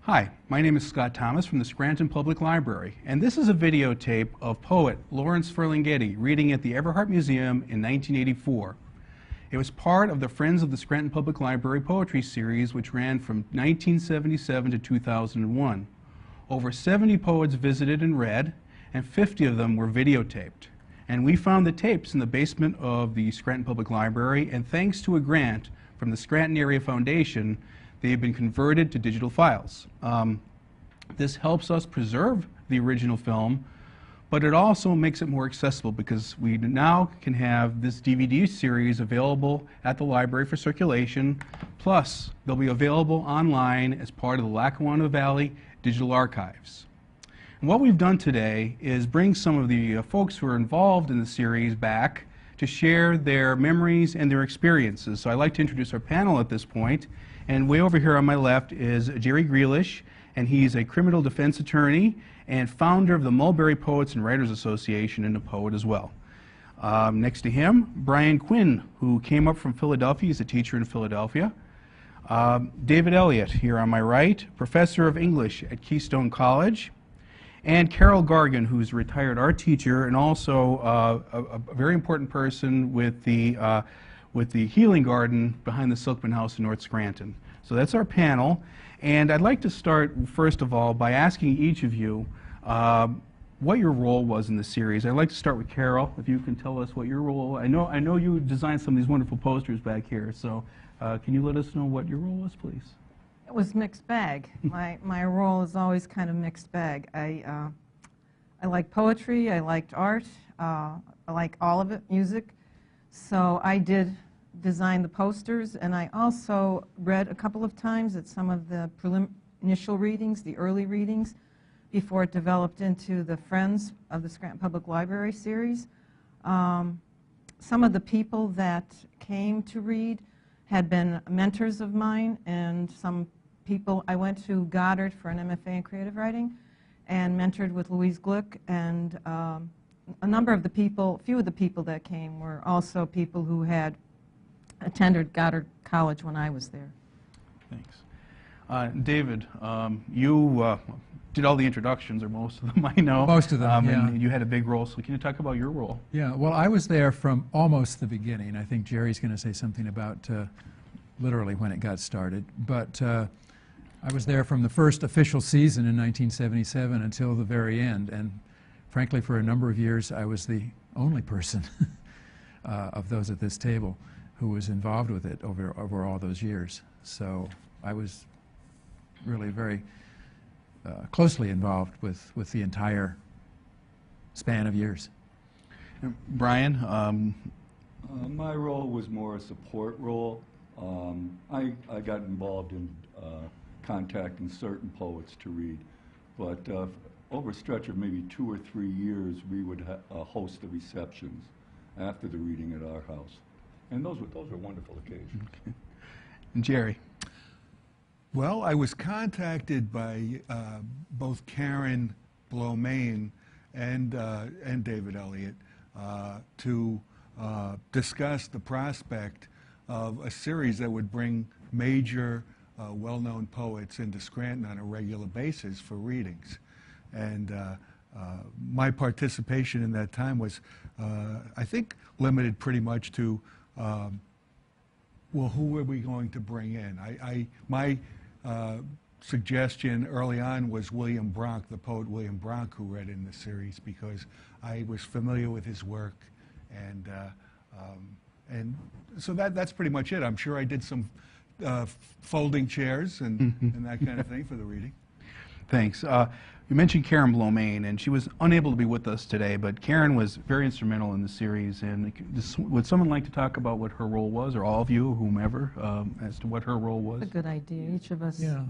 Hi, my name is Scott Thomas from the Scranton Public Library, and this is a videotape of poet Lawrence Ferlinghetti reading at the Everhart Museum in 1984. It was part of the Friends of the Scranton Public Library poetry series, which ran from 1977 to 2001. Over 70 poets visited and read, and 50 of them were videotaped. And we found the tapes in the basement of the Scranton Public Library, and thanks to a grant from the Scranton Area Foundation, they have been converted to digital files. This helps us preserve the original film, but it also makes it more accessible because we now can have this DVD series available at the library for circulation, plus they'll be available online as part of the Lackawanna Valley Digital Archives. And what we've done today is bring some of the folks who are involved in the series back to share their memories and their experiences. So I'd like to introduce our panel at this point. And way over here on my left is Jerry Grealish, and he's a criminal defense attorney and founder of the Mulberry Poets and Writers Association and a poet as well. Next to him, Brian Quinn, who came up from Philadelphia. He's a teacher in Philadelphia. David Elliott, here on my right, professor of English at Keystone College. And Carol Gargan, who's a retired art teacher and also a very important person with the Healing Garden behind the Silkman House in North Scranton. So that's our panel. And I'd like to start, first of all, by asking each of you what your role was in the series. I'd like to start with Carol, if you can tell us what your role. I know you designed some of these wonderful posters back here, so can you let us know what your role was, please? It was mixed bag. My role is always kind of mixed bag. I like poetry, I liked art, I like all of it, music. So I did design the posters, and I also read a couple of times at some of the initial readings, the early readings, before it developed into the Friends of the Scranton Public Library series. Some of the people that came to read had been mentors of mine, and some people, I went to Goddard for an MFA in creative writing and mentored with Louise Glick, and a number of the people, few of the people that came were also people who had attended Goddard College when I was there. Thanks. David, you did all the introductions, or most of them, I know. Most of them, yeah. And you had a big role, so can you talk about your role? Yeah, well, I was there from almost the beginning. I think Jerry's going to say something about literally when it got started. But I was there from the first official season in 1977 until the very end. And frankly, for a number of years, I was the only person of those at this table who was involved with it over all those years. So I was really very closely involved with the entire span of years. Brian? My role was more a support role. I got involved in contacting certain poets to read, but over a stretch of maybe 2 or 3 years, we would host the receptions after the reading at our house. And those were wonderful occasions. Okay. And Jerry? Well, I was contacted by both Karen Blomain and David Elliott to discuss the prospect of a series that would bring major well-known poets into Scranton on a regular basis for readings. And my participation in that time was, I think, limited pretty much to, well, who are we going to bring in? My suggestion early on was William Bronk, the poet William Bronk, who read in the series, because I was familiar with his work, and so that's pretty much it. I'm sure I did some folding chairs and that kind of thing for the reading. Thanks. You mentioned Karen Blomain, and she was unable to be with us today, but Karen was very instrumental in the series. And would someone like to talk about what her role was, or all of you, or whomever, as to what her role was? That's a good idea. Each of us. Yeah.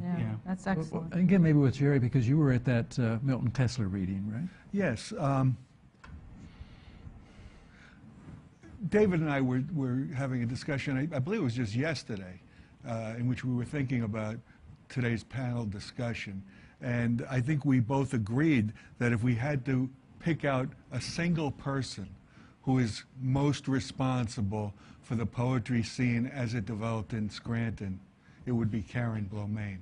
That's excellent. Well, again, maybe with Jerry, because you were at that Milton Kessler reading, right? Yes. David and I were having a discussion, I believe it was just yesterday, in which we were thinking about today's panel discussion. And I think we both agreed that if we had to pick out a single person who is most responsible for the poetry scene as it developed in Scranton, it would be Karen Blomain.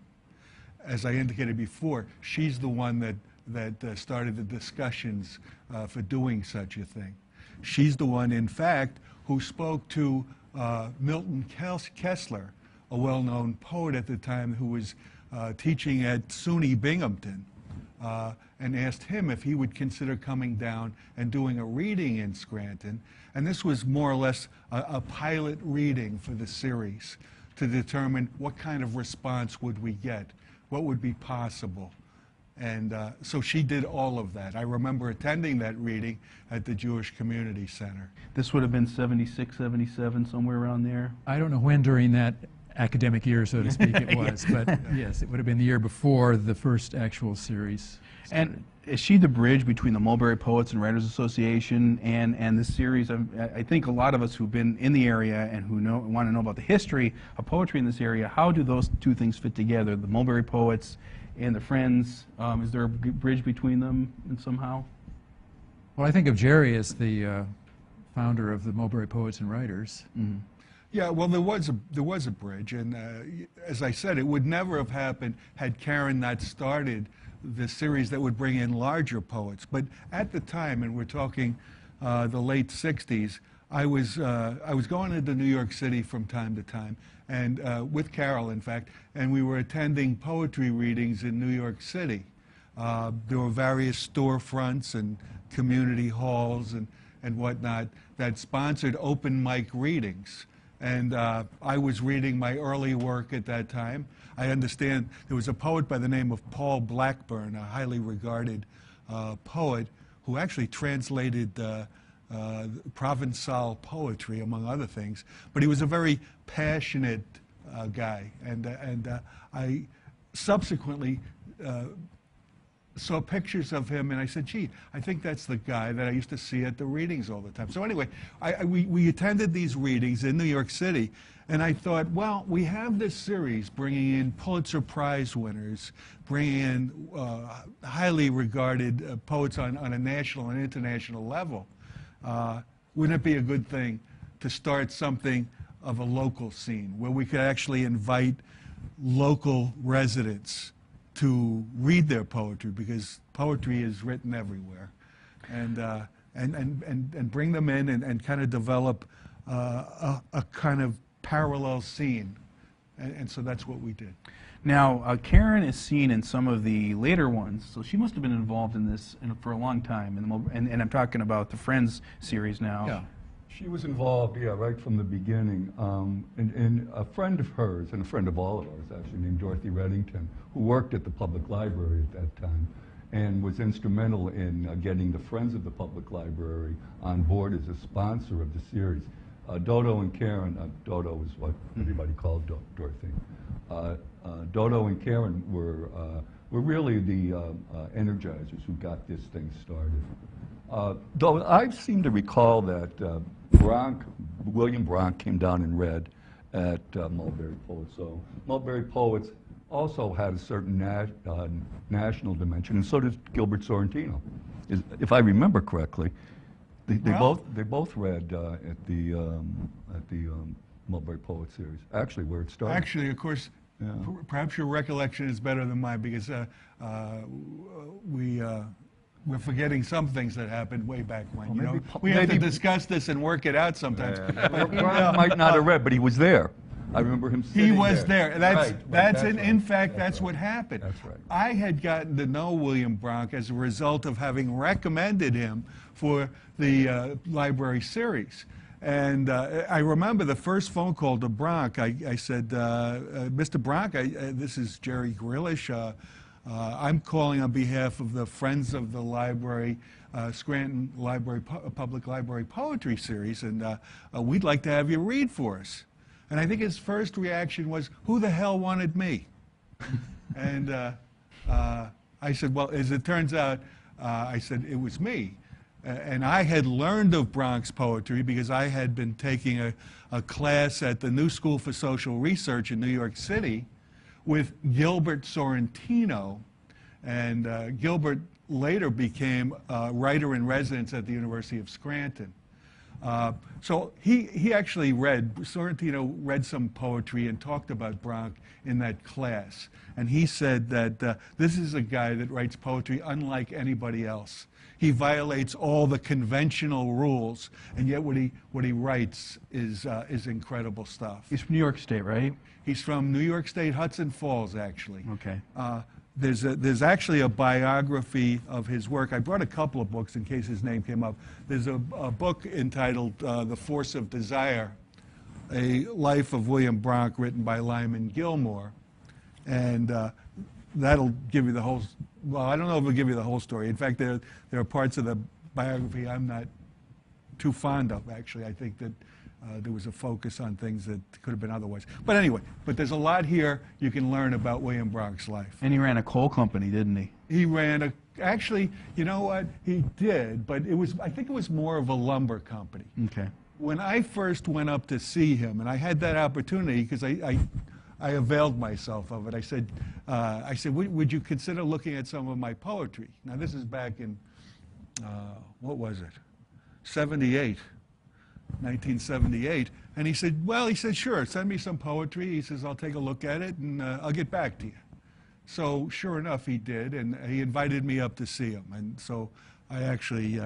as I indicated before, she's the one that started the discussions for doing such a thing. She's the one, in fact, who spoke to Milton Kessler, a well-known poet at the time who was teaching at SUNY Binghamton, and asked him if he would consider coming down and doing a reading in Scranton. And this was more or less a pilot reading for the series to determine what kind of response would we get, what would be possible. And so she did all of that. I remember attending that reading at the Jewish Community Center. This would have been 76, 77, somewhere around there? I don't know when during that academic year, so to speak, it was, but yes, it would have been the year before the first actual series started. And is she the bridge between the Mulberry Poets and Writers Association and this series? I think a lot of us who've been in the area and who want to know about the history of poetry in this area, how do those two things fit together, the Mulberry Poets and the Friends? Is there a bridge between them somehow? Well, I think of Jerry as the founder of the Mulberry Poets and Writers. Mm-hmm. Yeah, well, there was a bridge, and as I said, it would never have happened had Karen not started the series that would bring in larger poets. But at the time, and we're talking the late '60s, I was going into New York City from time to time, and with Carol, in fact, and we were attending poetry readings in New York City. There were various storefronts and community halls and whatnot that sponsored open mic readings. And I was reading my early work at that time. I understand there was a poet by the name of Paul Blackburn, a highly regarded poet, who actually translated Provençal poetry, among other things. But he was a very passionate guy. And I subsequently saw pictures of him, and I said, gee, I think that's the guy that I used to see at the readings all the time. So anyway, we attended these readings in New York City, and I thought, well, we have this series bringing in Pulitzer Prize winners, bringing in highly regarded poets on a national and international level. Wouldn't it be a good thing to start something of a local scene where we could actually invite local residents to read their poetry, because poetry is written everywhere, and bring them in and kind of develop a kind of parallel scene, and so that's what we did. Now, Karen is seen in some of the later ones, so she must have been involved in this for a long time, and I'm talking about the Friends series now. Yeah. She was involved, yeah, right from the beginning. And a friend of hers, and a friend of all of ours, actually, named Dorothy Reddington, who worked at the public library at that time, and was instrumental in getting the Friends of the Public Library on board as a sponsor of the series. Dodo and Karen, Dodo is what everybody called Dorothy. Dodo and Karen were really the energizers who got this thing started. Though I seem to recall that William Bronk came down and read at Mulberry Poets. So Mulberry Poets also had a certain national dimension, and so did Gilbert Sorrentino, if I remember correctly. They both read at the Mulberry Poets series. Actually, where it started. Actually, of course, yeah. Perhaps your recollection is better than mine, because we're forgetting some things that happened way back when. Well, we have to discuss this and work it out sometimes. Bronk might not have read, but he was there. I remember him sitting He was there. In fact, that's what happened. That's right. I had gotten to know William Bronk as a result of having recommended him for the library series. And I remember the first phone call to Bronk. I said, Mr. Bronk, this is Jerry Grealish. I'm calling on behalf of the Friends of the Library, Scranton Public Library Poetry Series, and we'd like to have you read for us. And I think his first reaction was, who the hell wanted me? And I said, well, as it turns out, I said, it was me. And I had learned of Bronk's poetry because I had been taking a class at the New School for Social Research in New York City with Gilbert Sorrentino. And Gilbert later became a writer in residence at the University of Scranton. So he actually Sorrentino read some poetry and talked about Branch in that class. And he said that this is a guy that writes poetry unlike anybody else. He violates all the conventional rules, and yet what he writes is incredible stuff. He's from New York State, right? He's from New York State, Hudson Falls, actually. Okay. There's actually a biography of his work. I brought a couple of books in case his name came up. There's a book entitled The Force of Desire, a life of William Branch written by Lyman Gilmore. And that'll give you the whole, well, I don't know if it'll give you the whole story. In fact, there are parts of the biography I'm not too fond of, actually. I think that there was a focus on things that could have been otherwise. But anyway, there's a lot here you can learn about William Branch's life. And he ran a coal company, didn't he? He ran actually, you know what? He did, but I think it was more of a lumber company. Okay. When I first went up to see him, and I had that opportunity because I availed myself of it. I said, would you consider looking at some of my poetry? Now, this is back in, what was it? 1978. And he said, sure, send me some poetry. He says, I'll take a look at it, and I'll get back to you. So sure enough, he did, and he invited me up to see him. And so I actually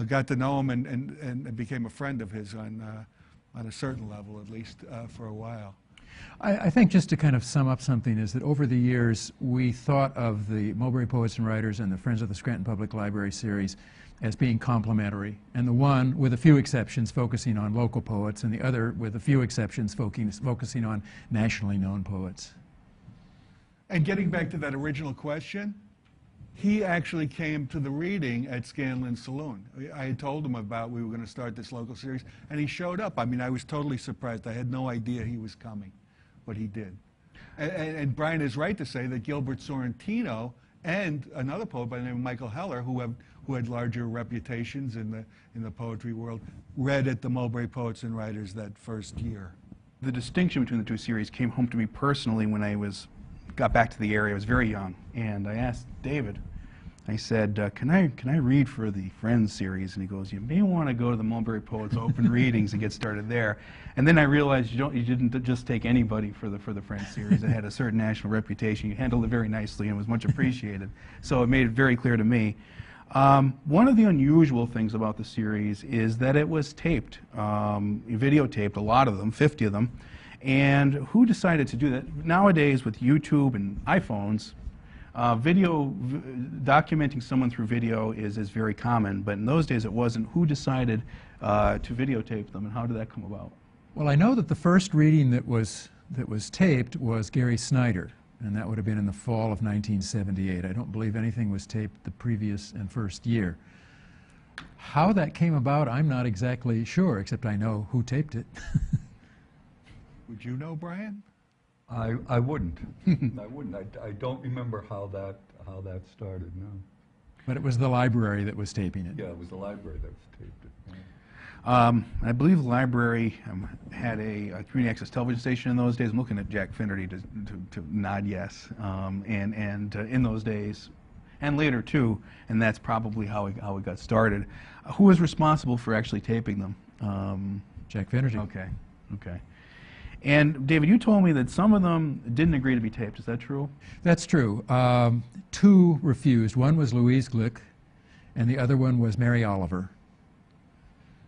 got to know him and became a friend of his on a certain level, at least, for a while. I think just to kind of sum up something is that over the years we thought of the Mulberry Poets and Writers and the Friends of the Scranton Public Library series as being complementary, and the one, with a few exceptions, focusing on local poets, and the other, with a few exceptions, focusing on nationally known poets. And getting back to that original question, he actually came to the reading at Scanlon's Saloon. I had told him about we were going to start this local series, and he showed up. I mean, I was totally surprised. I had no idea he was coming, but he did. And Brian is right to say that Gilbert Sorrentino and another poet by the name of Michael Heller, who had larger reputations in the poetry world, read at the Mulberry Poets and Writers that first year. The distinction between the two series came home to me personally when I got back to the area. I was very young, and I asked David, I said, can I read for the Friends series? And he goes, you may want to go to the Mulberry Poets Open Readings and get started there. And then I realized you didn't just take anybody for the Friends series. It had a certain national reputation. You handled it very nicely and was much appreciated. So it made it very clear to me. One of the unusual things about the series is that it was taped, videotaped, a lot of them, 50 of them. And who decided to do that? Nowadays, with YouTube and iPhones, documenting someone through video is very common, but in those days it wasn't. Who decided to videotape them, and how did that come about? Well, I know that the first reading that was taped was Gary Snyder, and that would have been in the fall of 1978. I don't believe anything was taped the previous and first year. How that came about, I'm not exactly sure, except I know who taped it. Would you know, Brian? I wouldn't. I wouldn't. I don't remember how that started. No. But it was the library that was taping it. Yeah, it was the library that was taped it. Yeah. I believe the library had a community access television station in those days. I'm looking at Jack Finnerty to nod yes. And in those days, and later too, and that's probably how it got started. Who was responsible for actually taping them? Jack Finnerty. Okay. And David, you told me that some of them didn't agree to be taped. Is that true? That's true. Two refused. One was Louise Glick, and the other one was Mary Oliver.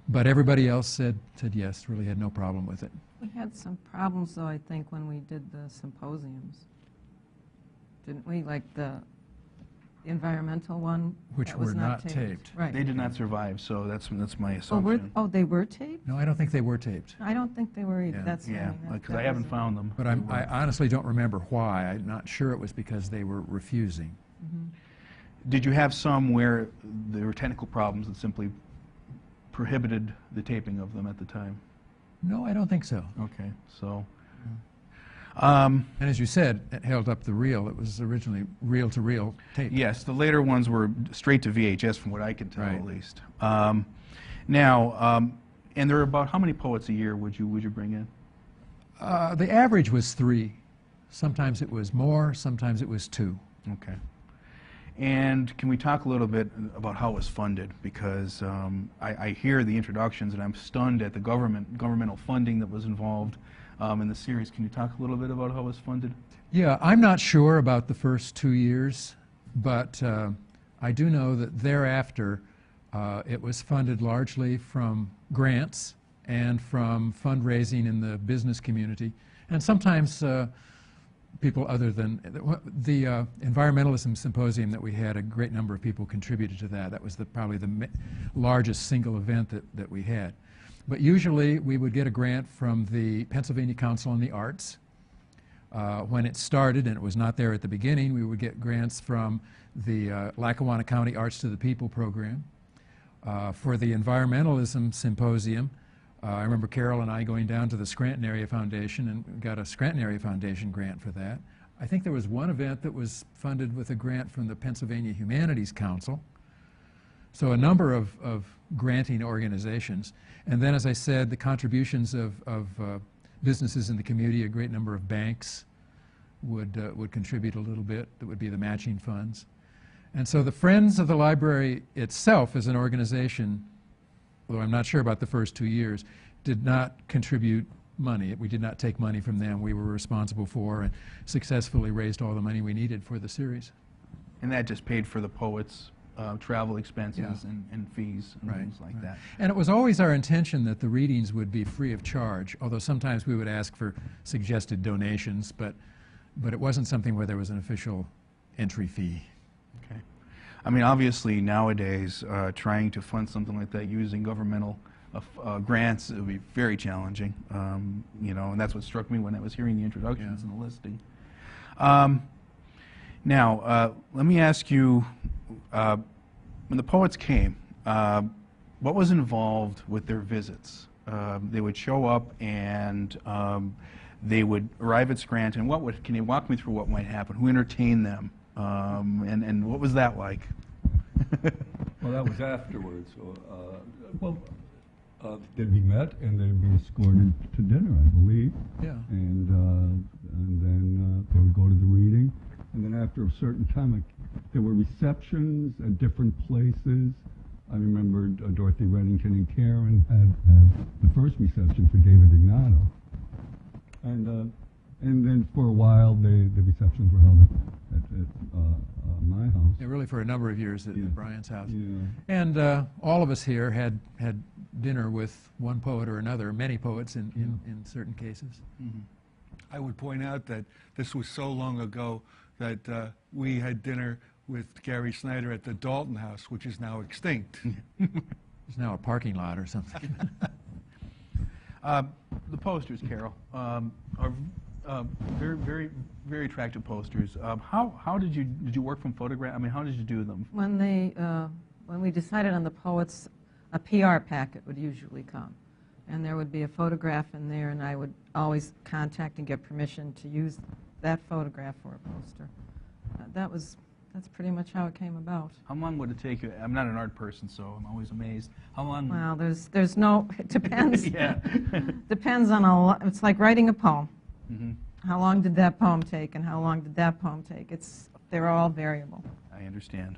But everybody else said yes, really had no problem with it. We had some problems, though, I think, when we did the symposiums. Didn't we? Like the environmental one? Which that was were not taped. Right. They did not survive, so that's my assumption. They were taped? No, I don't think they were taped. I don't think they were either. Yeah. That's Yeah, funny. because I haven't found them. But I honestly don't remember why. I'm not sure it was because they were refusing. Mm-hmm. Did you have some where there were technical problems that simply prohibited the taping of them at the time? No, I don't think so. Okay, so. And as you said, it held up the reel. It was originally reel-to-reel tape. Yes, the later ones were straight to VHS, from what I can tell, Right. at least. Now, and there are about how many poets a year would you bring in? The average was 3. Sometimes it was more, sometimes it was 2. Okay. And can we talk a little bit about how it was funded? Because I hear the introductions and I'm stunned at the governmental funding that was involved in the series. Can you talk a little bit about how it was funded? Yeah, I'm not sure about the first 2 years, but I do know that thereafter it was funded largely from grants and from fundraising in the business community, and sometimes people other than the environmentalism symposium that we had. A great number of people contributed to that. That was probably the largest single event that we had. But usually we would get a grant from the Pennsylvania Council on the Arts. When it started, and it was not there at the beginning, we would get grants from the Lackawanna County Arts to the People program. For the environmentalism symposium, I remember Carol and I going down to the Scranton Area Foundation and got a Scranton Area Foundation grant for that. I think there was one event that was funded with a grant from the Pennsylvania Humanities Council. So a number of granting organizations. And then, as I said, the contributions of businesses in the community, a great number of banks would contribute a little bit. That would be the matching funds. And so the Friends of the Library itself as an organization, although I'm not sure about the first 2 years, did not contribute money. We did not take money from them. We were responsible for and successfully raised all the money we needed for the series. And that just paid for the poets' travel expenses Yeah. and fees and things like that. And it was always our intention that the readings would be free of charge, although sometimes we would ask for suggested donations, but it wasn't something where there was an official entry fee. Okay. I mean, obviously nowadays, trying to fund something like that using governmental grants, it would be very challenging. You know, and that's what struck me when I was hearing the introductions and the listing. Now, let me ask you, when the poets came, what was involved with their visits? They would show up and they would arrive at Scranton. Can you walk me through what might happen? Who entertained them? And what was that like? Well, that was afterwards. They'd be met and they'd be escorted to dinner, I believe. Yeah. And then they would go to the reading. And then after a certain time, there were receptions at different places. I remember Dorothy Reddington and Karen had the first reception for David Ignato. And then for a while, the receptions were held at my house. Yeah, really for a number of years at Brian's house. Yeah. And all of us here had dinner with one poet or another, many poets in certain cases. Mm-hmm. I would point out that this was so long ago that we had dinner with Gary Snyder at the Dalton House, which is now extinct. It's now a parking lot or something. The posters, Carol, are very, very, very attractive posters. How did you work from photograph? I mean, how did you do them? When we decided on the poets, a PR packet would usually come, and there would be a photograph in there, and I would always contact and get permission to use that photograph for a poster. That's pretty much how it came about. How long would it take you? I'm not an art person, so I'm always amazed. How long? Well, there's no, it depends. Yeah. Depends on a lot. It's like writing a poem. Mm-hmm. How long did that poem take, and how long did that poem take? They're all variable. I understand.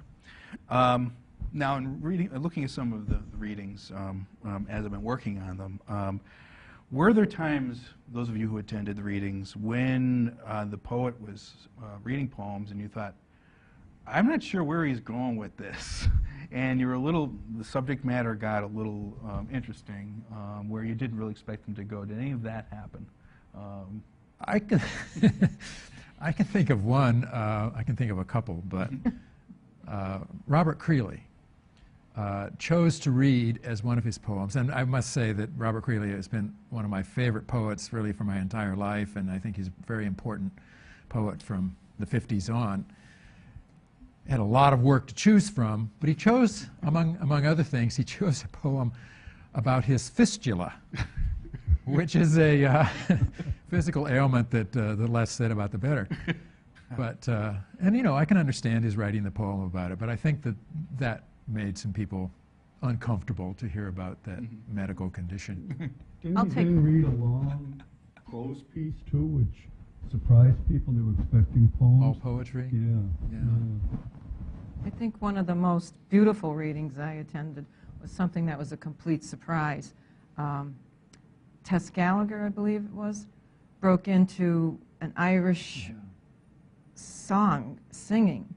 Now, in looking at some of the readings as I've been working on them, were there times, those of you who attended the readings, when the poet was reading poems and you thought, I'm not sure where he's going with this, and the subject matter got a little interesting, where you didn't really expect him to go? Did any of that happen? I can think of one. I can think of a couple, but Robert Creeley chose to read as one of his poems, and I must say that Robert Creeley has been one of my favorite poets really for my entire life, and I think he's a very important poet from the 50s on. Had a lot of work to choose from, but he chose, among other things, he chose a poem about his fistula, which is a physical ailment that the less said about the better. But, and you know, I can understand his writing the poem about it, but I think that made some people uncomfortable to hear about that medical condition. Didn't he read a long prose piece too, which surprised people? They were expecting poems. All poetry? Yeah. think one of the most beautiful readings I attended was something that was a complete surprise. Tess Gallagher, I believe it was, broke into an Irish song, singing.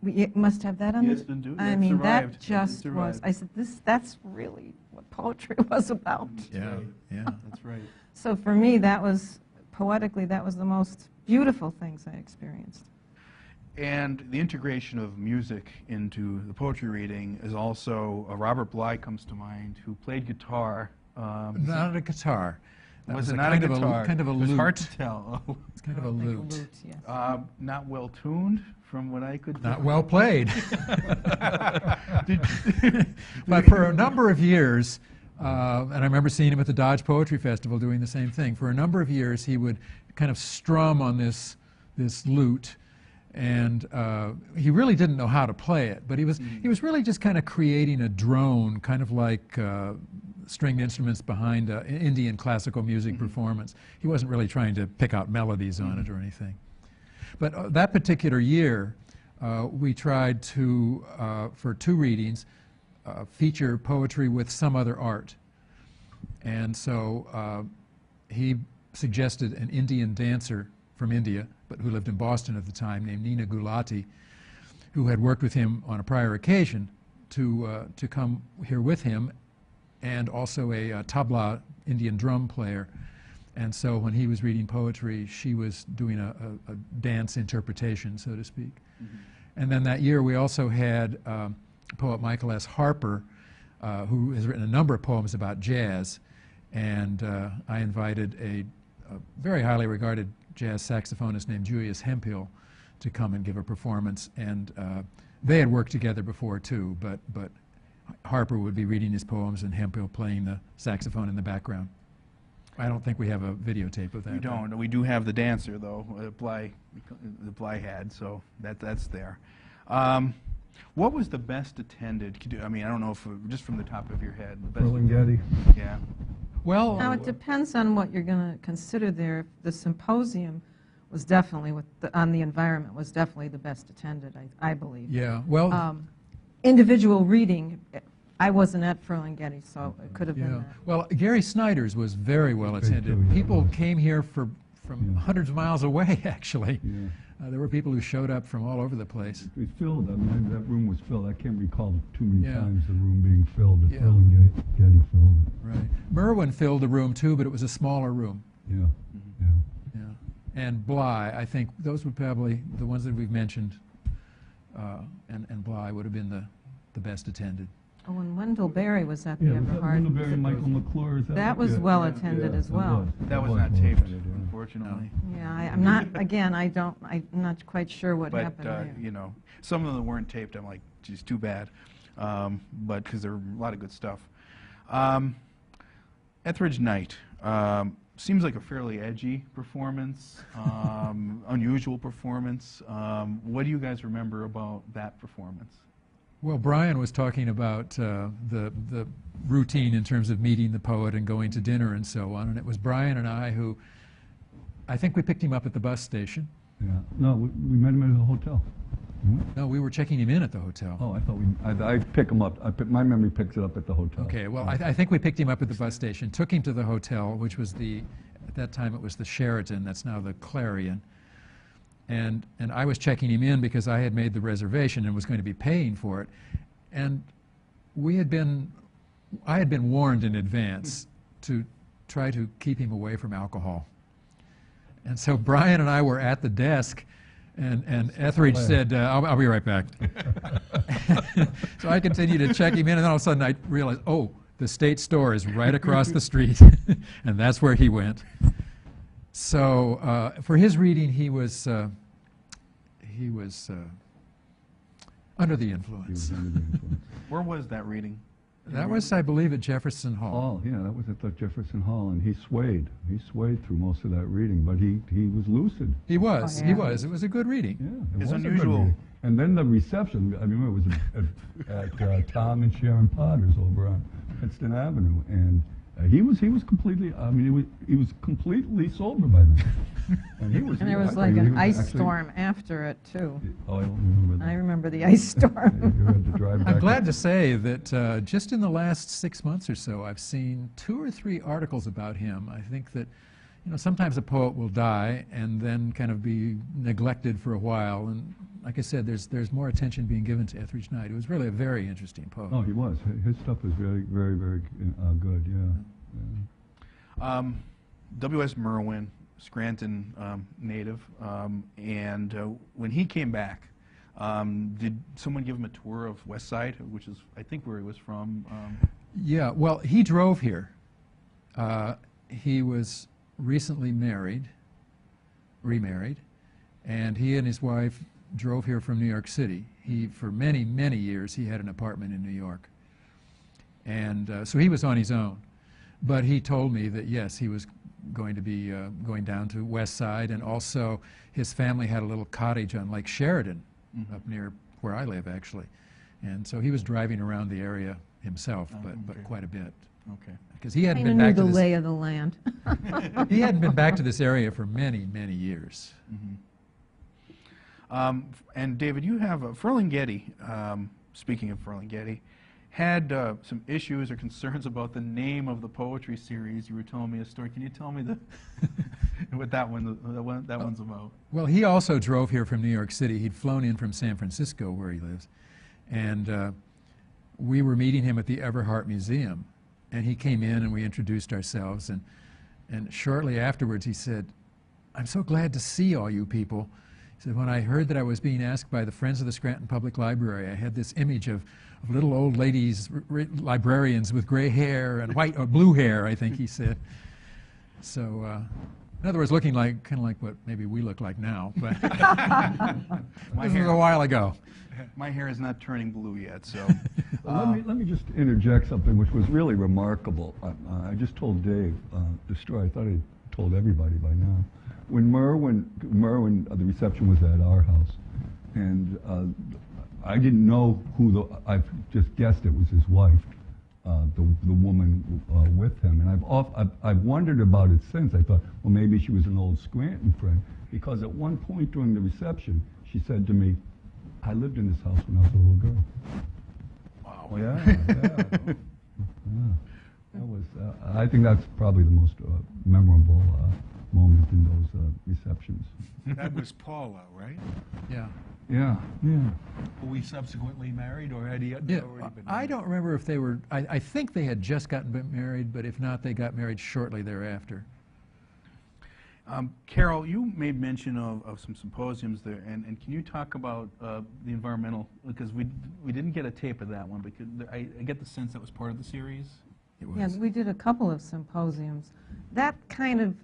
We must have that on Yes, the... do. I It mean, survived. that just It was... survived. I said, that's really what poetry was about. Yeah, yeah. That's right. So for me, that was, poetically, that was the most beautiful things I experienced. And the integration of music into the poetry reading is also, Robert Bly comes to mind, who played guitar. Not a guitar. That Was it a not a kind of guitar? kind of a It was lute. hard to tell. It's kind of a I think lute. yes. Not well tuned, from what I could Not tell. well played. Did- But for a number of years, and I remember seeing him at the Dodge Poetry Festival doing the same thing. For a number of years, he would kind of strum on this lute, and he really didn't know how to play it. But he was really just kind of creating a drone, kind of like stringed instruments behind Indian classical music performance. He wasn't really trying to pick out melodies on it or anything. But that particular year, we tried to, for 2 readings, feature poetry with some other art. And so he suggested an Indian dancer from India, but who lived in Boston at the time, named Nina Gulati, who had worked with him on a prior occasion, to come here with him, and also a tabla Indian drum player. And so when he was reading poetry, she was doing a dance interpretation, so to speak. And then that year we also had poet Michael S. Harper, who has written a number of poems about jazz, and I invited a very highly regarded jazz saxophonist named Julius Hemphill to come and give a performance, and they had worked together before too, but Harper would be reading his poems and Hemphill playing the saxophone in the background. I don't think we have a videotape of that. We don't. We do have the dancer, though. The Bly had, so that's there. What was the best attended? I mean, I don't know if just from the top of your head. The best Ferlinghetti. Yeah. Well, Now, it depends on what you're going to consider there. The symposium was definitely, on the environment, was definitely the best attended, I believe. yeah. Well, Individual reading, I wasn't at Ferlinghetti, so it could have been yeah. that. Well, Gary Snyder's was very well attended. too, yeah. People came here from Yeah. hundreds of miles away, actually. Yeah. There were people who showed up from all over the place. It filled. I mean, that room was filled. I can't recall too many Yeah. times the room being filled. The Yeah. Ferlinghetti filled it. Right. Merwin filled the room too, but it was a smaller room. Yeah. Yeah. Yeah. And Bly, I think those were probably the ones that we've mentioned, and Bly would have been the best attended. Oh, and Wendell Berry was at the Yeah, was that Everhart. Wendell Berry and Michael McClure? Is That was yeah, well yeah, attended yeah, as it well. was. That was It not well taped, attended, yeah. unfortunately. Yeah, I'm not, again, I'm not quite sure what But happened there. you know, some of them weren't taped. I'm like, geez, too bad. But because there were a lot of good stuff. Etheridge Night seems like a fairly edgy performance, unusual performance. What do you guys remember about that performance? Well, Brian was talking about the routine in terms of meeting the poet and going to dinner and so on, and it was Brian and I who, I think we picked him up at the bus station. Yeah. No, we met him at the hotel. No, we were checking him in at the hotel. Oh, I thought I pick him up. My memory picks it up at the hotel. Okay, well, I think we picked him up at the bus station, took him to the hotel, which was at that time it was the Sheraton, that's now the Clarion. And I was checking him in because I had made the reservation and was going to be paying for it. And I had been warned in advance to try to keep him away from alcohol. And so Brian and I were at the desk, and Etheridge said, I'll be right back. So I continued to check him in, and then all of a sudden I realized, oh, the State Store is right across the street, and that's where he went. So for his reading, he was under the influence. Where was that reading? That was, I believe, at Jefferson Hall. Oh, yeah, that was at the Jefferson Hall, and he swayed. He swayed through most of that reading, but he was lucid. He was. Oh, He yeah. was. It was a good reading. Yeah, it It's was a good unusual. reading. And then the reception, I remember it was at Tom and Sharon Potter's over on Princeton Avenue, and he was completely, I mean, he was completely sober by then. And he was. And there was I like think he an ice actually- storm after it, too. Oh, I don't remember that. I remember over the ice storm. You had to drive back I'm glad to say that just in the last 6 months or so, I've seen 2 or 3 articles about him. I think that, you know, sometimes a poet will die and then kind of be neglected for a while. And like I said, there's more attention being given to Etheridge Knight. It was really a very interesting poet. Oh, he was. His stuff was very, very, very good, yeah. W.S. Merwin, Scranton native, and when he came back, did someone give him a tour of West Side, which is, I think, where he was from? Yeah, well, he drove here. He was recently remarried, and he and his wife drove here from New York City. For many, many years, he had an apartment in New York. And so he was on his own. But he told me that, yes, he was going to be going down to West Side, and also his family had a little cottage on Lake Sheridan, up near where I live, actually. And so he was driving around the area himself, but quite a bit. Okay. Because he hadn't Kind of been knew back to the this, lay of the land. he hadn't been back to this area for many, many years. And David, you have Ferlinghetti, speaking of Ferlinghetti, had some issues or concerns about the name of the poetry series. You were telling me a story. Can you tell me what that one's about? Well, he also drove here from New York City. He'd flown in from San Francisco, where he lives, and we were meeting him at the Everhart Museum, and he came in and we introduced ourselves, and shortly afterwards he said, "I'm so glad to see all you people." He said, "When I heard that I was being asked by the Friends of the Scranton Public Library, I had this image of little old ladies, librarians with gray hair and white or blue hair," I think he said. So, in other words, looking like kind of like what maybe we look like now, but this was a while ago. My hair is not turning blue yet, so. Let me just interject something which was really remarkable. I just told Dave the story. I thought I told everybody by now. When Merwin, the reception was at our house, and I didn't know who I just guessed it was his wife, the woman with him. And I've wondered about it since. I thought, well, maybe she was an old Scranton friend, because at one point during the reception, she said to me, "I lived in this house when I was a little girl." Wow. Oh, yeah. That was. I think that's probably the most memorable moment in those receptions. That was Paula, right? Yeah. Yeah, yeah. Were we subsequently married, or had he already Yeah, been married? I don't remember if they were, I think they had just gotten married, but if not, they got married shortly thereafter. Carol, you made mention of some symposiums there, and can you talk about the environmental, because we didn't get a tape of that one, because I get the sense that was part of the series. It was. Yeah, we did a couple of symposiums. That kind of,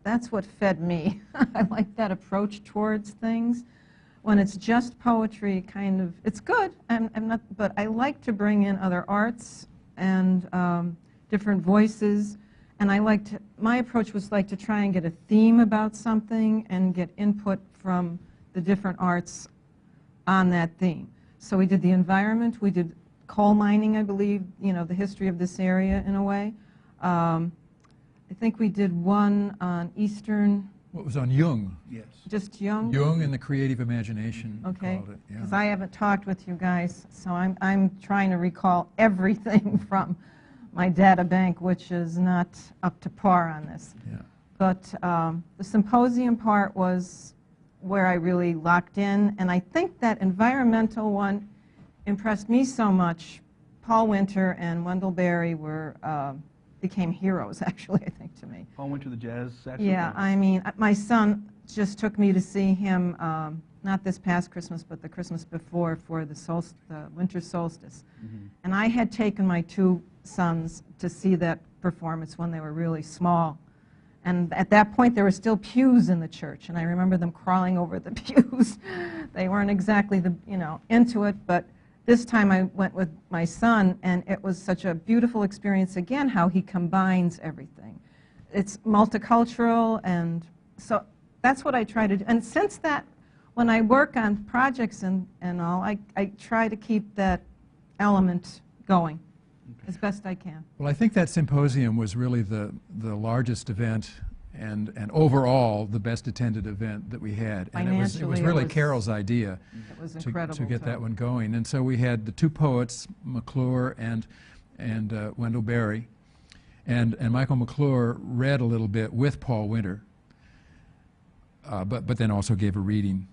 that's what fed me. I like that approach towards things. When it's just poetry, kind of, it's good, I'm not, but I like to bring in other arts and different voices. And my approach was like to try and get a theme about something and get input from the different arts on that theme. So we did the environment, we did coal mining, I believe, you know, the history of this area in a way. I think we did one on Eastern. What was on Jung? Yes. Just Jung? Jung and the creative imagination, Okay, called it. Yeah. because I haven't talked with you guys, so I'm trying to recall everything from my data bank, which is not up to par on this. Yeah. But the symposium part was where I really locked in, and I think that environmental one impressed me so much. Paul Winter and Wendell Berry became heroes, actually, I think, to me. Paul went to the jazz saxophone. Yeah, I mean, my son just took me to see him, not this past Christmas, but the Christmas before, for the winter solstice. Mm-hmm. And I had taken my 2 sons to see that performance when they were really small. And at that point, there were still pews in the church, and I remember them crawling over the pews. They weren't exactly into it, but this time I went with my son, and it was such a beautiful experience again, how he combines everything. It's multicultural, and so that's what I try to do. And since that, when I work on projects and all, I try to keep that element going as best I can. Well, I think that symposium was really the largest event and overall the best attended event that we had. And it was Financially, really it was- Carol's idea It was to incredible. get that one going. And so we had the two poets, McClure and Wendell Berry. And Michael McClure read a little bit with Paul Winter, but then also gave a reading.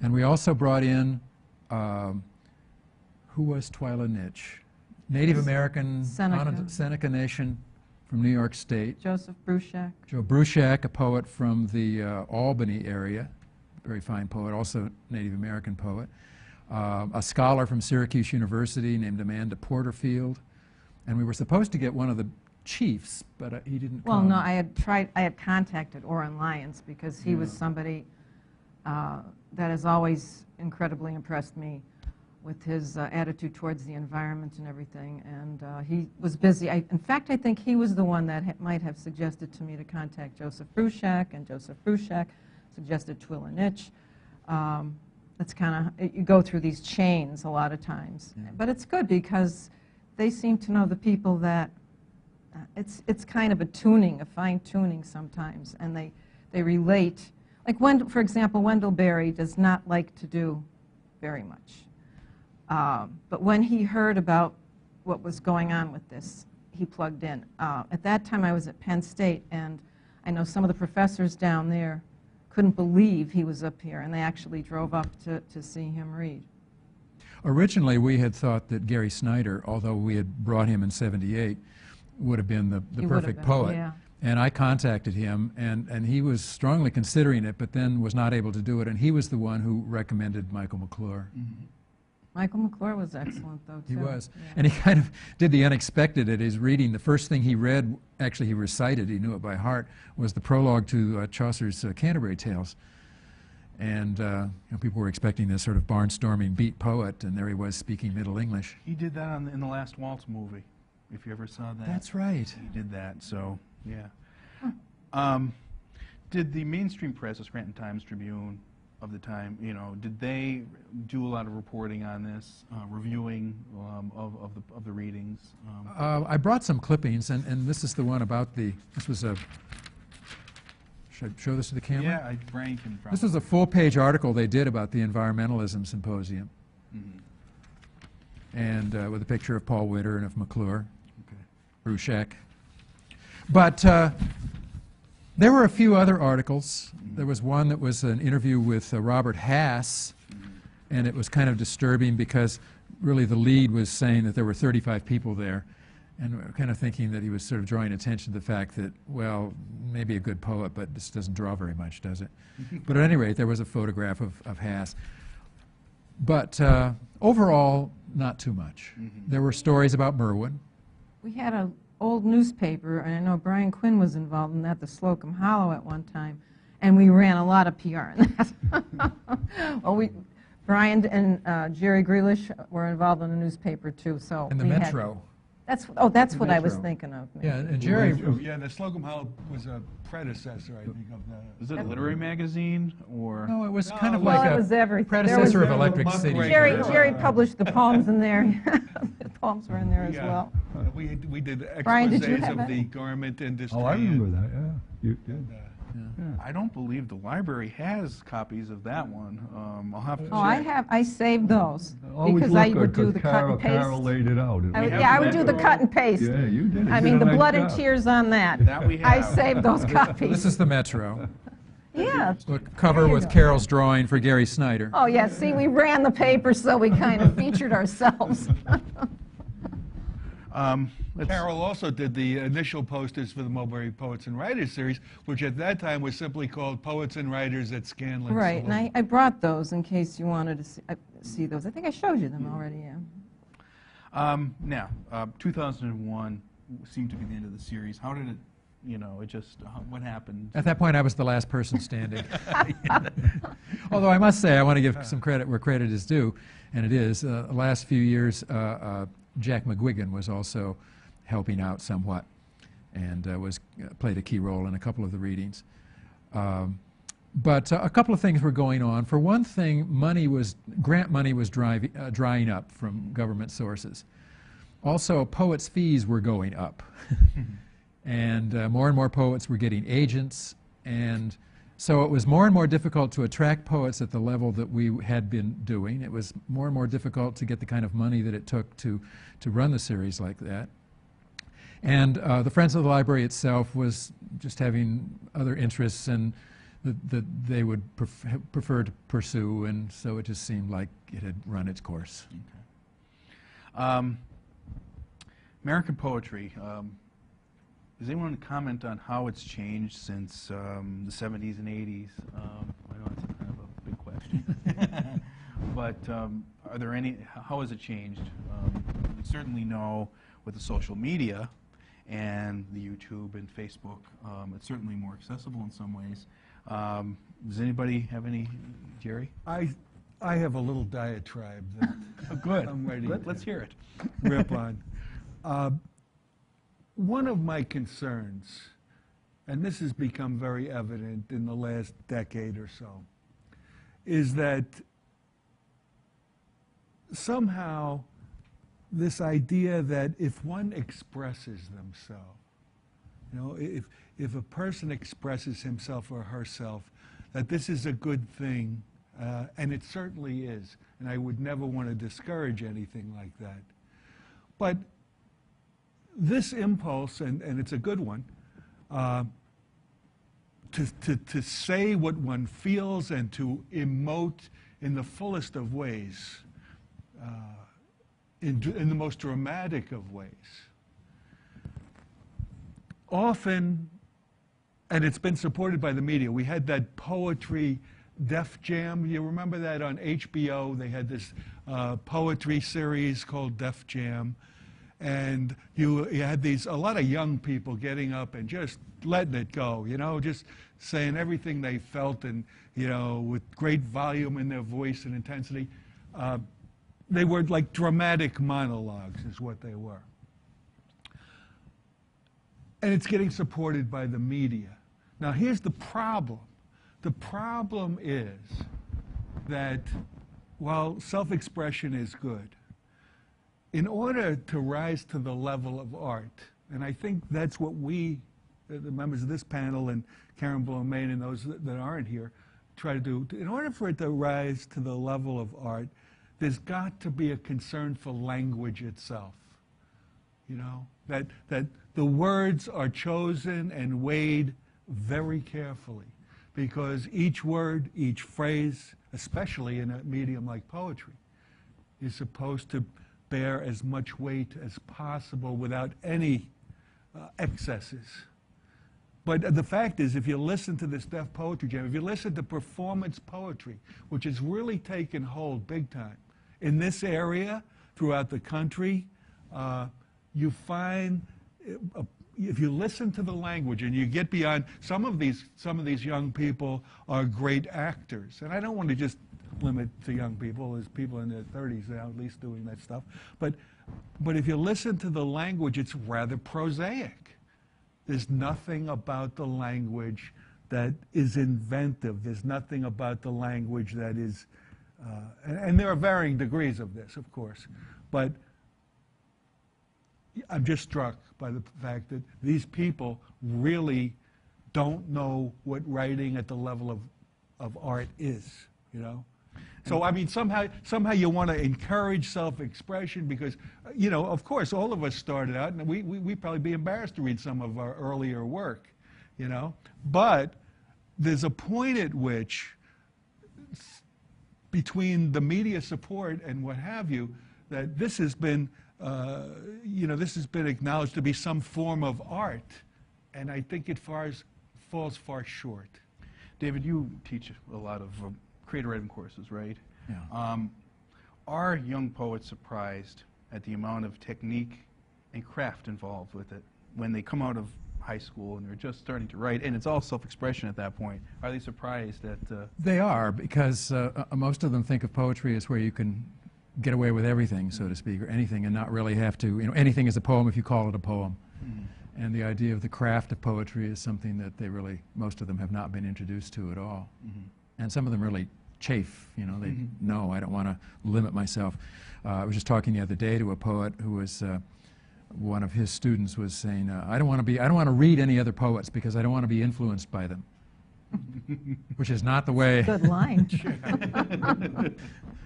And we also brought in, who was Twyla Nitsch? Native American Seneca Nation from New York State. Joseph Bruchac. Joe Bruchac, a poet from the Albany area, very fine poet, also Native American poet. A scholar from Syracuse University named Amanda Porterfield. And we were supposed to get one of the chiefs, but he didn't Well, come. no, I had contacted Orrin Lyons because he was somebody that has always incredibly impressed me with his attitude towards the environment and everything. And he was busy. In fact, I think he was the one that might have suggested to me to contact Joseph Bruchac, and Joseph Bruchac suggested Twyla Nitsch. That's kind of, you go through these chains a lot of times. Yeah. But it's good because they seem to know the people that, it's kind of a tuning, a fine tuning sometimes, and they relate. Like, for example, Wendell Berry does not like to do very much. But when he heard about what was going on with this, he plugged in. At that time, I was at Penn State, and I know some of the professors down there couldn't believe he was up here, and they actually drove up to see him read. Originally, we had thought that Gary Snyder, although we had brought him in '78, would have been the perfect poet. Yeah. And I contacted him, and he was strongly considering it, but then was not able to do it. And he was the one who recommended Michael McClure. Mm-hmm. Michael McClure was excellent, though, too. He was. Yeah. And he kind of did the unexpected at his reading. The first thing he read, actually he recited, he knew it by heart, was the prologue to Chaucer's Canterbury Tales. And people were expecting this sort of barnstorming beat poet, and there he was speaking Middle English. He did that in the Last Waltz movie, if you ever saw that. That's right. He did that, so, yeah. Did the mainstream press, the Scranton Times-Tribune of the time, did they do a lot of reporting on this, reviewing of the readings? I brought some clippings, and this is the one about this was a, should I show this to the camera? Yeah, Brian can probably. This was a full-page article they did about the Environmentalism Symposium, and with a picture of Paul Winter and of McClure, Bruchac. But there were a few other articles. There was one that was an interview with Robert Hass, and it was kind of disturbing because really the lead was saying that there were 35 people there, and we were kind of thinking that he was sort of drawing attention to the fact that, well, maybe a good poet, but this doesn't draw very much, does it? But at any rate, there was a photograph of Hass. But overall, not too much. There were stories about Merwin. We had an old newspaper, and I know Brian Quinn was involved in that, the Slocum Hollow, at one time, and we ran a lot of PR in that. Well, Brian and Jerry Grealish were involved in the newspaper too, so And the we had- Metro. That's what I was Metro. thinking of. maybe. Yeah, and Jerry, Yeah, the Slocum Hollow was a predecessor, I think, of that. Is it a literary magazine, or? no, it was No, kind of well, like it was everything. predecessor of There was Electric muckraker. City. Jerry published the poems in there. The poems were in there as Yeah. well. We did Brian, did you exposés have of any? the garment industry. Oh, I remember that, yeah. You did. And, I don't believe the library has copies of that one. I'll have to check. I saved those Always because I look would good, do the 'cause cut Carol, and paste. Carol laid it out. I would do the cut and paste. Yeah, you did. I You mean, did the a nice blood and job. tears on that. That we I have. saved those copies. This is the Metro. Yeah. A cover There you with go. Carol's drawing for Gary Snyder. Oh, yeah, see, we ran the paper, so we kind of featured ourselves. Carol also did the initial posters for the Mulberry Poets and Writers series, which at that time was simply called Poets and Writers at Scanlon. Right, and Saloon. I brought those in case you wanted to see those. I think I showed you them already, yeah. Now, 2001 seemed to be the end of the series. How did it, it just, what happened? At that point, I was the last person standing. Although I must say, I want to give some credit where credit is due, and it is. The last few years, Jack McGuigan was also helping out somewhat, and played a key role in a couple of the readings. But a couple of things were going on. For one thing, grant money was drying up from government sources. Also, poets' fees were going up. And more poets were getting agents, and so it was more and more difficult to attract poets at the level that we had been doing. It was more and more difficult to get the kind of money that it took to run the series like that. And the Friends of the Library itself was just having other interests and that they would prefer to pursue, and so it just seemed like it had run its course. Okay. American poetry. Does anyone comment on how it's changed since the 70s and 80s? I know it's kind of a big question. But are there any, how has it changed? We certainly know with the social media and the YouTube and Facebook, it's certainly more accessible in some ways. Does anybody have any, Jerry? I have a little diatribe that Oh, good. I'm ready Let's hear it. rip on. One of my concerns, and this has become very evident in the last decade or so, is that somehow this idea that if one expresses themselves, you know, if a person expresses himself or herself, that this is a good thing, and it certainly is, and I would never want to discourage anything like that. But this impulse, and it's a good one, to say what one feels and to emote in the fullest of ways, in the most dramatic of ways. Often, and it's been supported by the media, we had that poetry Def Jam. You remember that on HBO? They had this poetry series called Def Jam. And you had a lot of young people getting up and just letting it go, you know, just saying everything they felt and, you know, with great volume in their voice and intensity. They were like dramatic monologues is what they were. And it's getting supported by the media. Now, here's the problem. The problem is that while self-expression is good, in order to rise to the level of art, and I think that's what we, the members of this panel and Karen Blomain and those that aren't here, try to do, in order for it to rise to the level of art, there's got to be a concern for language itself. You know, that the words are chosen and weighed very carefully, because each word, each phrase, especially in a medium like poetry, is supposed to bear as much weight as possible without any excesses. But the fact is, if you listen to this Def Poetry Jam, if you listen to performance poetry, which has really taken hold big time in this area throughout the country, you find, if you listen to the language and you get beyond, some of these young people are great actors. And I don't want to just limit to young people. There's people in their 30s now at least doing that stuff. But if you listen to the language, it's rather prosaic. There's nothing about the language that is inventive. There's nothing about the language that is, and there are varying degrees of this, of course. But I'm just struck by the fact that these people really don't know what writing at the level of art is, you know? So, I mean, somehow you want to encourage self-expression because, you know, of course, all of us started out, and we'd probably be embarrassed to read some of our earlier work, you know? But there's a point at which, between the media support and what have you, that this has been, you know, this has been acknowledged to be some form of art, and I think it falls far short. David, you teach a lot of creative writing courses, right? Yeah. Are young poets surprised at the amount of technique and craft involved with it when they come out of high school and they're just starting to write, and it's all self-expression at that point? Are they surprised at... They are, because most of them think of poetry as where you can get away with everything, so to speak, or anything, and not really have to, you know, anything is a poem if you call it a poem. Mm-hmm. And the idea of the craft of poetry is something that they really, most of them have not been introduced to at all. Mm-hmm. And some of them really chafe, you know, they, no, I don't want to limit myself. I was just talking the other day to a poet who was one of his students was saying, I don't want to read any other poets because I don't want to be influenced by them. Which is not the way, Good line.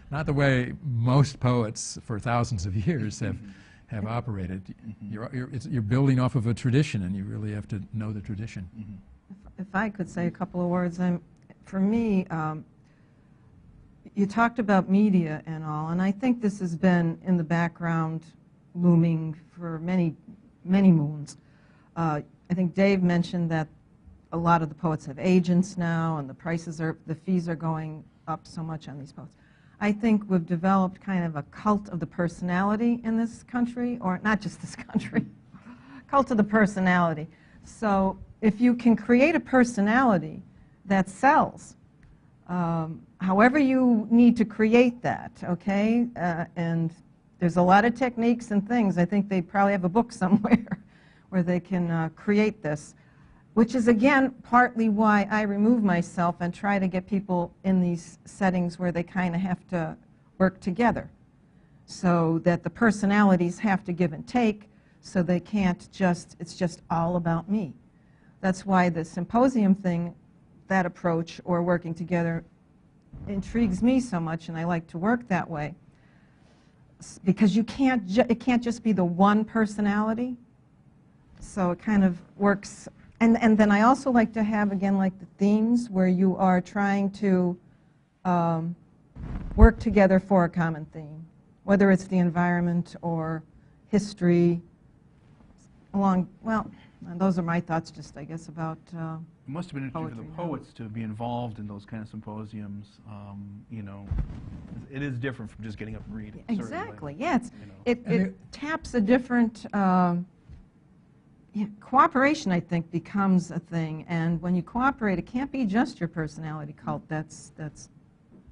not the way most poets for thousands of years have operated. You're building off of a tradition, and you really have to know the tradition. If I could say a couple of words, for me, you talked about media and all, and I think this has been in the background looming for many, many moons. I think Dave mentioned that a lot of the poets have agents now, and the fees are going up so much on these poets. I think we've developed kind of a cult of the personality in this country, or not just this country, cult of the personality. So if you can create a personality that sells, however you need to create that, okay, and there's a lot of techniques and things. I think they probably have a book somewhere where they can create this, which is, again, partly why I remove myself and try to get people in these settings where they kind of have to work together, so that the personalities have to give and take, so they can't just, it's just all about me. That's why the symposium thing, that approach, or working together, intrigues me so much, and I like to work that way. Because it can't just be the one personality, so it kind of works. And then I also like to have, again, like the themes where you are trying to work together for a common theme, whether it's the environment or history. Well, those are my thoughts, just I guess, about It must have been interesting for the poetry. poets to be involved in those kind of symposiums. You know, it is different from just getting up and reading. exactly. Certainly. Yeah, You know. it taps a different. Cooperation, I think, becomes a thing, and when you cooperate, it can't be just your personality cult that's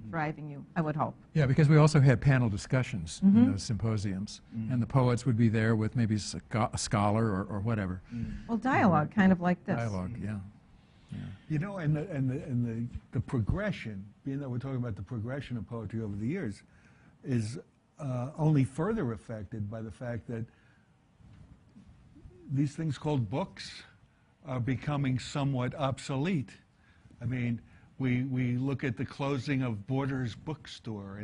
driving you, I would hope. Yeah, because we also had panel discussions in those symposiums, and the poets would be there with maybe a scholar or whatever. Well, dialogue, kind of like this. Dialogue, yeah. You know, and the progression, being that we're talking about the progression of poetry over the years, is only further affected by the fact that these things called books are becoming somewhat obsolete. I mean, we look at the closing of Borders bookstore,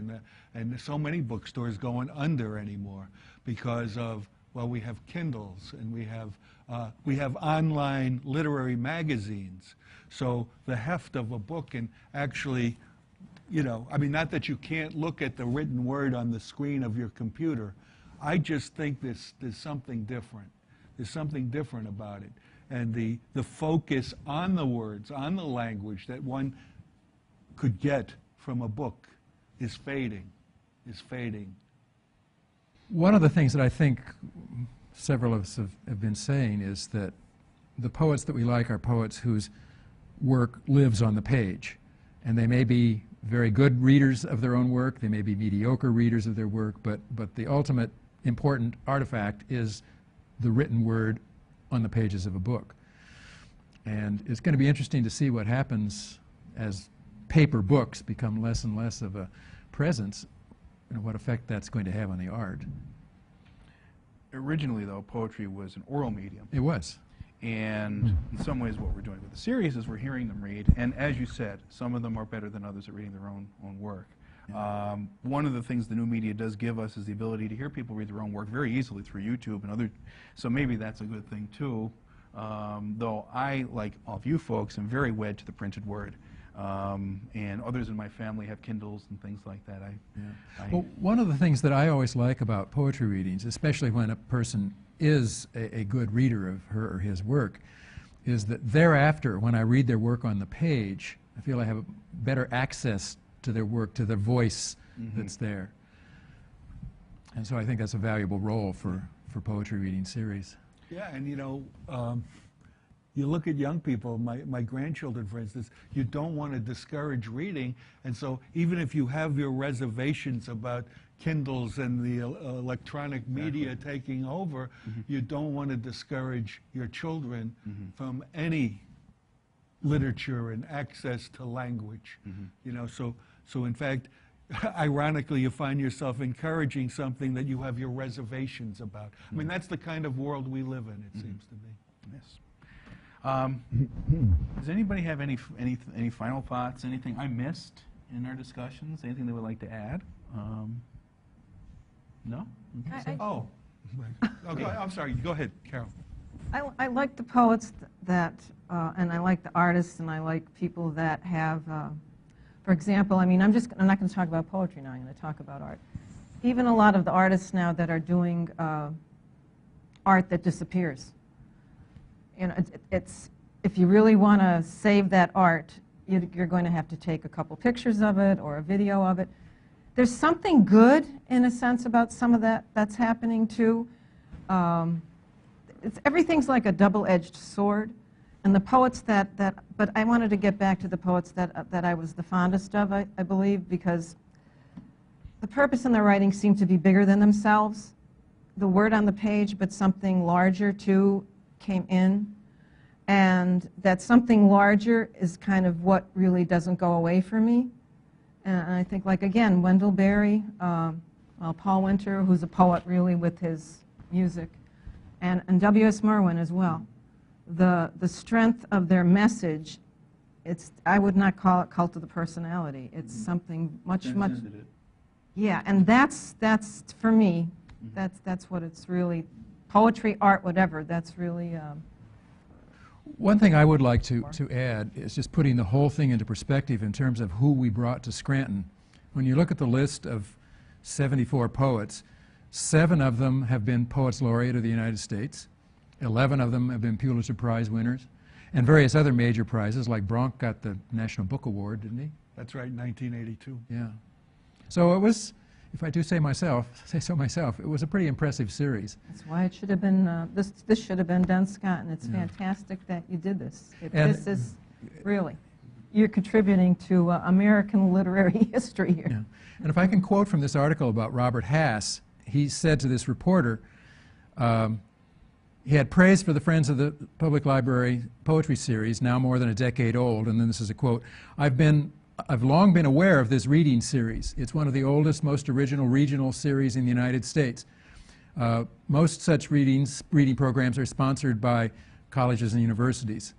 and so many bookstores going under anymore because of, well, we have Kindles, and we have online literary magazines. So the heft of a book can actually, you know, I mean, not that you can't look at the written word on the screen of your computer. I just think there's something different. There's something different about it. And the focus on the words, on the language that one could get from a book is fading, One of the things that I think several of us have been saying is that the poets that we like are poets whose work lives on the page. And they may be very good readers of their own work, they may be mediocre readers of their work, but the ultimate important artifact is the written word on the pages of a book. And it's going to be interesting to see what happens as paper books become less and less of a presence, and what effect that's going to have on the art. Originally, though, poetry was an oral medium. It was. And in some ways what we're doing with the series is we're hearing them read. And as you said, some of them are better than others at reading their own work. One of the things the new media does give us is the ability to hear people read their own work very easily through YouTube and other, so maybe that's a good thing too. Though I, like all of you folks, am very wed to the printed word. And others in my family have Kindles and things like that. Well, one of the things that I always like about poetry readings, especially when a person is a good reader of her or his work, is that thereafter, when I read their work on the page, I feel I have better access to their work, to their voice that's there. And so I think that's a valuable role for poetry reading series. Yeah, and you know, you look at young people, my grandchildren, for instance, you don't want to discourage reading, and so even if you have your reservations about Kindles and the electronic media taking over, you don't want to discourage your children from any literature and access to language. You know, so in fact, ironically, you find yourself encouraging something that you have your reservations about. I mean, that's the kind of world we live in, it seems to me. Yes. Does anybody have any final thoughts? Anything I missed in our discussions? Anything they would like to add? No? Okay. Oh, okay, I'm sorry. Go ahead, Carol. I like the poets that, and I like the artists, and I like people that have, for example, I mean, I'm not going to talk about poetry now, I'm going to talk about art. Even a lot of the artists now that are doing art that disappears. You know, it's if you really want to save that art, you're going to have to take a couple pictures of it or a video of it. There's something good, in a sense, about some of that's happening too. Everything's like a double-edged sword. And the poets but I wanted to get back to the poets that I was the fondest of, I believe, because the purpose in their writing seemed to be bigger than themselves. The word on the page, but something larger too, came in. And that something larger is kind of what really doesn't go away for me. And I think, like, again, Wendell Berry, Paul Winter, who's a poet really with his music, and W.S. Merwin as well. The strength of their message, I would not call it cult of the personality. It's something much. Yeah, and that's for me, that's what it's really, poetry, art, whatever, that's really... One thing I would like to add is just putting the whole thing into perspective in terms of who we brought to Scranton. When you look at the list of 74 poets, 7 of them have been Poets Laureate of the United States, 11 of them have been Pulitzer Prize winners, and various other major prizes, like Bronk got the National Book Award, didn't he? That's right, 1982. Yeah. So it was, if I do say so myself, it was a pretty impressive series. That's why it should have been, this should have been done, Scott, and it's fantastic that you did this. This is really, you're contributing to American literary history here. Yeah. And if I can quote from this article about Robert Hass, he said to this reporter, he had praise for the Friends of the Public Library poetry series, now more than a decade old, and then this is a quote, I've long been aware of this reading series. It's one of the oldest, most original regional series in the United States. Most such reading programs are sponsored by colleges and universities.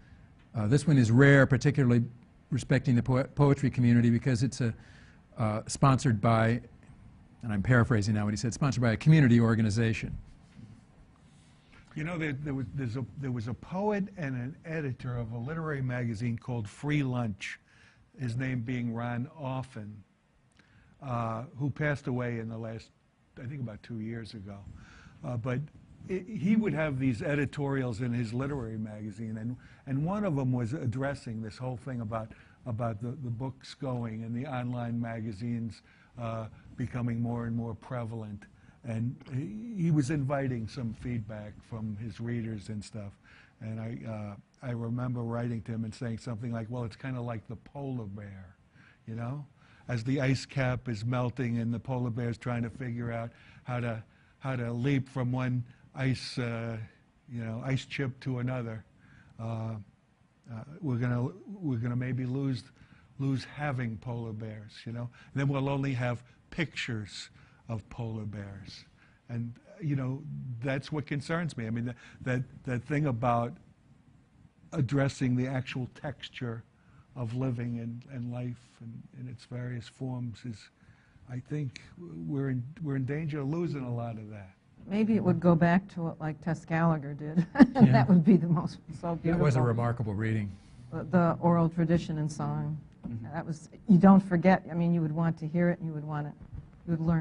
This one is rare, particularly respecting the poetry community, because it's sponsored by, and I'm paraphrasing now what he said, sponsored by a community organization. You know, there was a poet and an editor of a literary magazine called Free Lunch, his name being Ron Offen, who passed away in the last, I think about 2 years ago. But he would have these editorials in his literary magazine, and one of them was addressing this whole thing about the books going and the online magazines becoming more and more prevalent. And he was inviting some feedback from his readers and stuff. And I remember writing to him and saying something like, well, it's kind of like the polar bear, you know? As the ice cap is melting and the polar bear is trying to figure out how to leap from one ice chip to another, we're gonna maybe lose having polar bears, you know? And then we'll only have pictures of polar bears. And, you know, that's what concerns me. I mean, that thing about addressing the actual texture of living and life in its various forms is, I think, we're in danger of losing a lot of that. Maybe it would go back to what, like, Tess Gallagher did. And that would be the most so beautiful. That was a remarkable reading. The oral tradition and song. That was, you don't forget. I mean, you would want to hear it and you would learn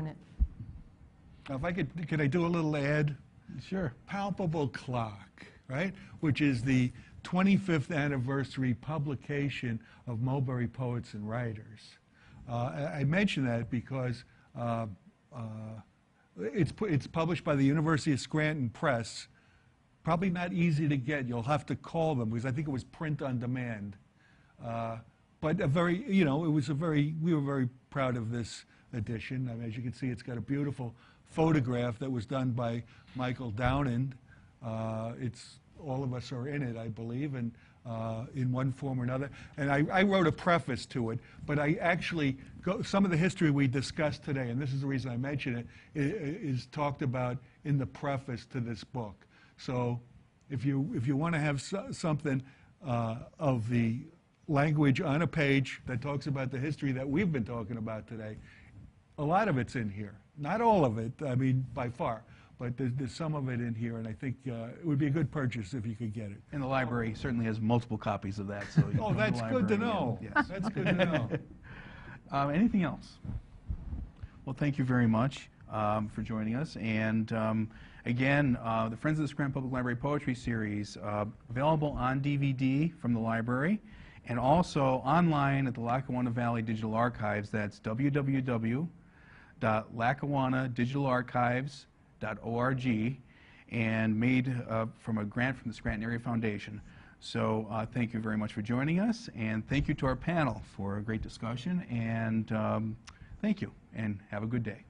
it. Now, if I could I do a little ad? Sure. Palpable Clock, right? Which is the 25th anniversary publication of Mulberry Poets and Writers. I mention that because it's published by the University of Scranton Press. Probably not easy to get. You'll have to call them because I think it was print on demand. But we were very proud of this edition. I mean, as you can see, it's got a beautiful photograph that was done by Michael Downand. All of us are in it, I believe, and in one form or another. And I wrote a preface to it, but I actually, some of the history we discussed today, and this is the reason I mention it, is talked about in the preface to this book. So if you want to have something of the language on a page that talks about the history that we've been talking about today, a lot of it's in here. Not all of it, I mean, by far. But there's some of it in here, and I think it would be a good purchase if you could get it. And the library certainly has multiple copies of that. So you Oh, can go to that's the good to library know. and- yes. That's good to know. Anything else? Well, thank you very much for joining us. And again, the Friends of the Scranton Public Library Poetry Series, available on DVD from the library, and also online at the Lackawanna Valley Digital Archives. That's www.lackawannadigitalarchives.org, and made from a grant from the Scranton Area Foundation. So thank you very much for joining us, and thank you to our panel for a great discussion, and thank you, and have a good day.